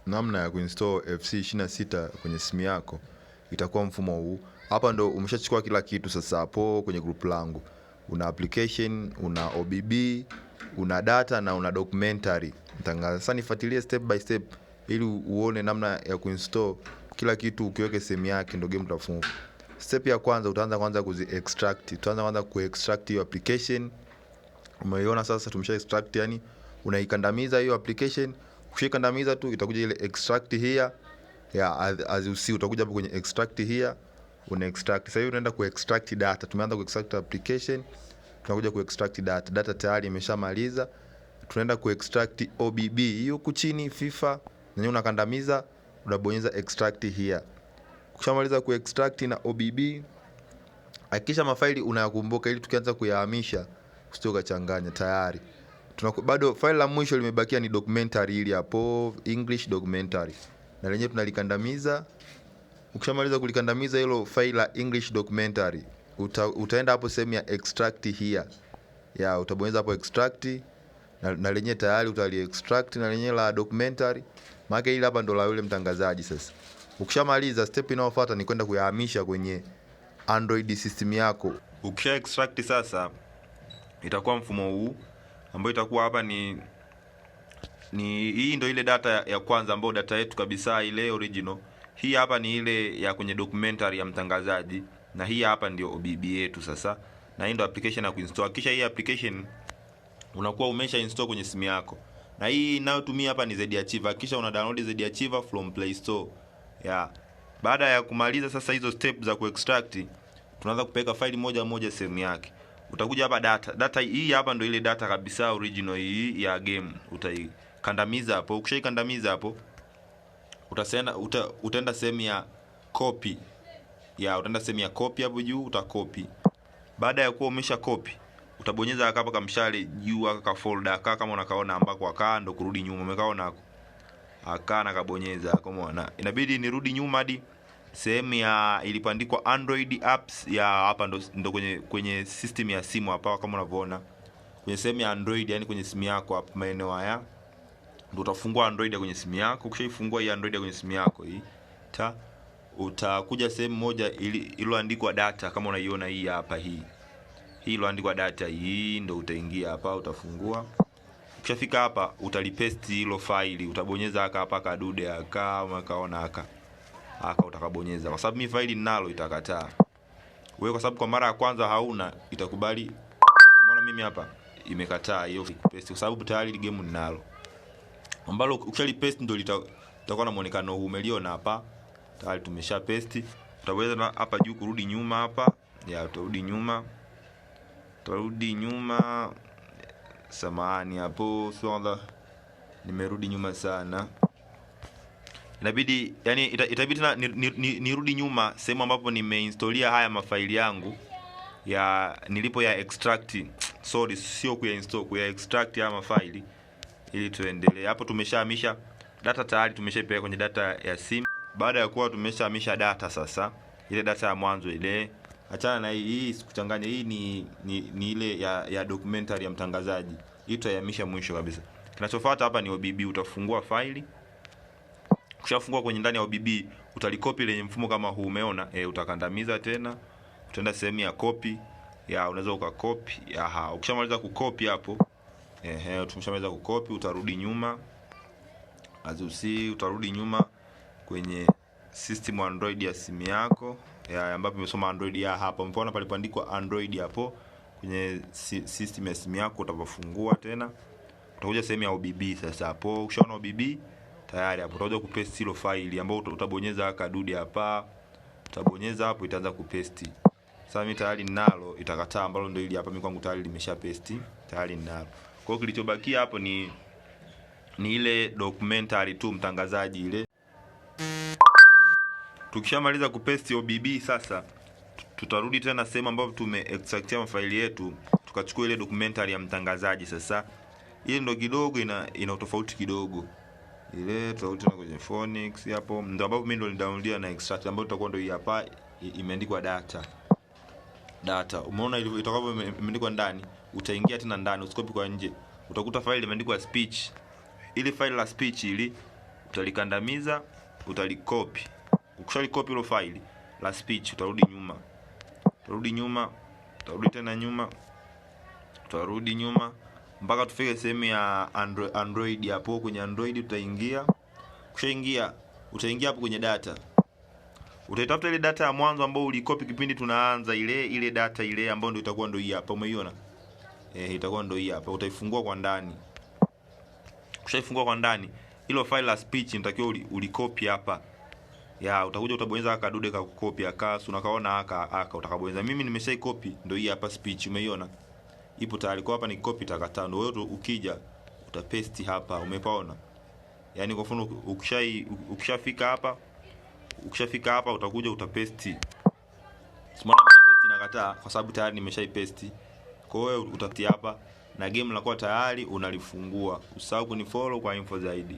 namna ya kuinstall FC26 kwenye simu yako itakuwa mfumo huu. Hapa ndo umeshachukua kila kitu sasa. Hapo kwenye group langu una application, una OBB, una data na una documentary. Sasa nifuatilie step by step ili uone namna ya kuinstall kila kitu, ukiweke sehemu yake ndio game itafunguka. Step ya kwanza utaanza kwanza kuzi extract. Tutaanza kwanza ku extract hiyo application. Umeiona sasa tumesha extract, yani unaikandamiza hiyo application. Ukishikandamiza tu itakuja ile extract here ya as you see, utakuja hapo kwenye extract here, una extract. Sasa hivi unaenda ku extract data. Tumeanza ku extract application, tunakuja ku extract data. Data tayari imeshamaliza. Tunaenda ku extract OBB hiyo huku chini FIFA, na unakandamiza, unabonyeza extract here. Ukishamaliza ku extract na OBB, hakikisha mafaili unayakumbuka ili tukianza kuyahamisha usije ukachanganya. Tayari bado faili la mwisho limebakia ni documentary, ili hapo English documentary, na lenyewe tunalikandamiza. Ukishamaliza kulikandamiza hilo faili la English documentary, utaenda hapo sehemu ya extract here ya, utabonyeza hapo extract, na lenyewe tayari utali extract na lenyewe la documentary, maana ile hapa ndo la yule mtangazaji. Sasa ukishamaliza, step inayofuata ni kwenda kuyahamisha kwenye Android system yako. Ukisha extract sasa, itakuwa mfumo huu ambao itakuwa hapa ni hii ndio ile data ya kwanza ambayo data yetu kabisa ile original. Hii hapa ni ile ya kwenye documentary ya mtangazaji, na hii hapa ndio OBB yetu sasa, na hii ndio application ya kuinstall. Kisha hii application unakuwa umesha install kwenye simu yako, na hii ninayotumia hapa ni ZArchiver. Kisha una download ZArchiver from Play Store. Baada ya kumaliza sasa hizo step za kuextract, tunaanza kupeleka faili moja moja sehemu yake. Utakuja hapa data hii hapa ndio ile data kabisa original hii ya game, utaikandamiza hapo. Ukishaikandamiza hapo, utaenda sehemu ya copy. Utaenda sehemu ya copy hapo juu, utakopi. Baada ya kuwa umesha copy, utabonyeza hapa kama mshale juu aka folder kama unakaona ambako akaa ndo kurudi nyuma. Umekaona akaa na kabonyeza kama unaona. Inabidi nirudi nyuma hadi sehemu ya ilipoandikwa Android apps ya hapa ndo kwenye system ya simu hapa kama unavyoona. Kwenye sehemu ya Android, yani kwenye simu yako hapa maeneo haya ndo utafungua Android kwenye simu yako. Ukishaifungua hii Android kwenye simu yako hii, utakuja sehemu moja iliyoandikwa data kama unaiona hii hapa hii iliyoandikwa data hii ndo utaingia hapa, utafungua. Ukishafika hapa utalipaste hilo faili, utabonyeza hapa kadude aka umekaona aka utakabonyeza, kwa sababu mimi faili ninalo itakataa. Wewe kwa sababu kwa mara ya kwanza hauna, itakubali. Umeona mimi hapa imekataa hiyo paste kwa sababu tayari ile game ninalo, ambalo ukishalipaste ndio litakuwa na muonekano huu. Umeliona hapa tayari tumesha paste. Utaweza hapa juu kurudi nyuma hapa utarudi nyuma. Samahani hapo swala, nimerudi nyuma sana. Inabidi yani itabidi tena nirudi nyuma sehemu ambapo nimeinstalia haya mafaili yangu ya nilipo ya extract. Sorry, sio kuya install, kuya extract haya mafaili ili tuendelee. Hapo tumeshahamisha data tayari, tumeshaipeleka kwenye data ya simu. Baada ya kuwa tumeshahamisha data sasa, ile data ya mwanzo ile, achana na hii sikuchanganya. Hii ni ile ya documentary ya mtangazaji. Hii tutahamisha mwisho kabisa. Kinachofuata hapa ni OBB. Utafungua faili. Ukishafungua kwenye ndani ya OBB, utalikopi lenye mfumo kama huu, umeona? Utakandamiza tena. Utaenda sehemu ya copy. Unaweza ukakopi. Ukishamaliza kukopi hapo, tumeshamaliza kukopi, utarudi nyuma. As you see, utarudi nyuma kwenye system Android ya simu yako, ambapo umesoma Android hapa. Umeona palipoandikwa Android hapo kwenye system ya simu yako, utapofungua tena utakuja sehemu ya OBB. Sasa hapo ukishaona OBB tayari, hapo utakuja kupaste hilo faili ambao utabonyeza kadude hapa, utabonyeza hapo itaanza kupaste. Sasa mimi tayari ninalo, itakataa ambalo ndio hili hapa. Mimi kwangu tayari limesha paste, tayari ninalo. Kwa hiyo kilichobakia hapo ni ile documentary tu mtangazaji ile. Tukishamaliza kupaste OBB sasa, tutarudi tena sehemu ambapo tumeextractia mafaili yetu, tukachukua ile documentary ya mtangazaji. Sasa ile ndo kidogo ina utofauti kidogo. Ile tofauti na kwenye Phoenix hapo ndo ambapo mimi ndo nilidownload na extract, ambapo tutakuwa ndo hii hapa imeandikwa data. Umeona ilivyo itakavyo imeandikwa ndani. Utaingia tena ndani, usikopi kwa nje. Utakuta faili imeandikwa speech. Ile faili la speech ili utalikandamiza, utalikopi. Ukishalikopi hilo faili la speech, utarudi nyuma, utarudi tena nyuma, utarudi nyuma mpaka tufike sehemu ya Android. Hapo kwenye Android utaingia. Ukishaingia utaingia hapo kwenye data. Utaitafuta ile data ya mwanzo ambayo ulikopi kipindi tunaanza, ile data ile ambayo ndio itakuwa ndio hii hapa. Umeiona? Itakuwa ndio hii hapa. Utaifungua kwa ndani. Ukishaifungua kwa ndani, hilo file la speech nitakiwa ulikopi hapa. Utakuja utabonyeza aka kadude ka kukopi aka, unakaona aka utakabonyeza. Mimi nimeshaikopi ndio hii hapa speech, umeiona? Ipo tayari kwa hapa ni copy taka 5. Wewe ukija utapaste hapa, umepaona? Yaani kwa mfano ukishafika hapa utakuja utapaste. Simama na paste inakataa kwa sababu tayari nimeshaipaste. Kwa hiyo utatia hapa na game linakuwa tayari unalifungua. Usahau kunifollow kwa info zaidi.